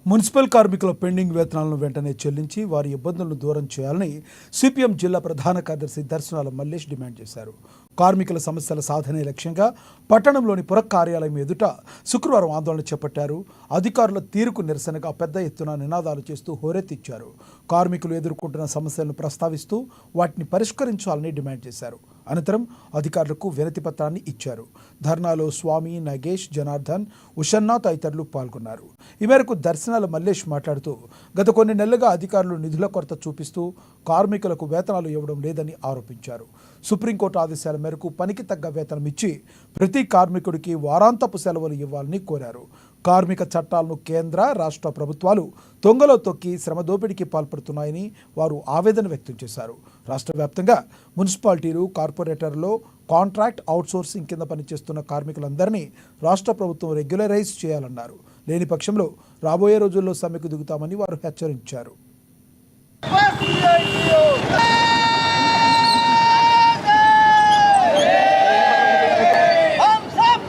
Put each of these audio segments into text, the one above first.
Municipal కార్మికుల pending వేతనాలను వెంటనే చెల్లించి వారి ఇబ్బందులను దూరం చేయాలని సిపిఎం జిల్లా ప్రధాన కార్యదర్శి దర్శనాల మల్లేష్ డిమాండ్ చేశారు. కార్మికుల సమస్యల సాధనే లక్ష్యంగా పట్టణంలోని పుర కార్యాలయం ఎదుట శుక్రవారం ఆందోళన చేపట్టారు. అధికారుల తీరుకు నిరసనగా పెద్ద ఎత్తున నినాదాలు చేస్తూ హోరెత్తిచ్చారు. కార్మికులు ఎదుర్కొంటున్న సమస్యలను ప్రస్తావిస్తూ వాటిని పరిష్కరించాలని డిమాండ్ చేశారు. అనంతరం అధికారులకు వినతి పత్రాన్ని ఇచ్చారు. ధర్నాలో స్వామి, నగేష్, జనార్దన్, ఉషన్న తదితరులు పాల్గొన్నారు. ఈ మేరకు దర్శనాల మల్లేష్ మాట్లాడుతూ గత కొన్ని నెలలుగా అధికారులు నిధుల కొరత చూపిస్తూ కార్మికులకు వేతనాలు ఇవ్వడం లేదని ఆరోపించారు. సుప్రీంకోర్టు ఆదేశాల మేరకు పనికి తగ్గ వేతనం ఇచ్చి ప్రతి కార్మికుడికి వారాంతపు సెలవులు ఇవ్వాలని కోరారు. కార్మిక చట్టాలను కేంద్ర, రాష్ట్ర ప్రభుత్వాలు తొంగలో తొక్కి శ్రమ దోపిడీకి పాల్పడుతున్నాయని వారు ఆవేదన వ్యక్తం చేశారు. రాష్ట్ర వ్యాప్తంగా మున్సిపాలిటీలు, కార్పొరేటర్లో కాంట్రాక్ట్ అవుట్సోర్సింగ్ కింద పనిచేస్తున్న కార్మికులందరినీ రాష్ట్ర ప్రభుత్వం రెగ్యులరైజ్ చేయాలన్నారు. లేని పక్షంలో రాబోయే రోజుల్లో సమ్మెకు దిగుతామని వారు హెచ్చరించారు.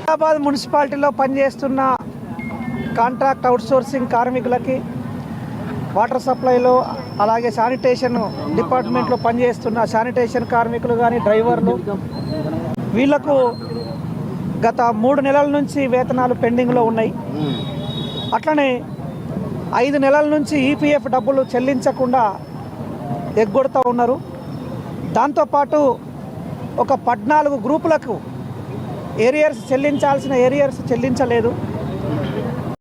హైదరాబాద్ మున్సిపాలిటీలో పనిచేస్తున్న కాంట్రాక్ట్ అవుట్సోర్సింగ్ కార్మికులకి, వాటర్ సప్లైలో అలాగే శానిటేషన్ డిపార్ట్మెంట్లో పనిచేస్తున్న శానిటేషన్ కార్మికులు కానీ, డ్రైవర్లు, వీళ్లకు గత 3 నెలల నుంచి వేతనాలు పెండింగ్లో ఉన్నాయి. అట్లనే 5 నెలల నుంచి ఈపీఎఫ్ డబ్బులు చెల్లించకుండా ఎగ్గొడుతూ ఉన్నారు. దాంతోపాటు ఒక 14 గ్రూపులకు ఏరియర్స్ చెల్లించాల్సిన ఏరియర్స్ చెల్లించలేదు.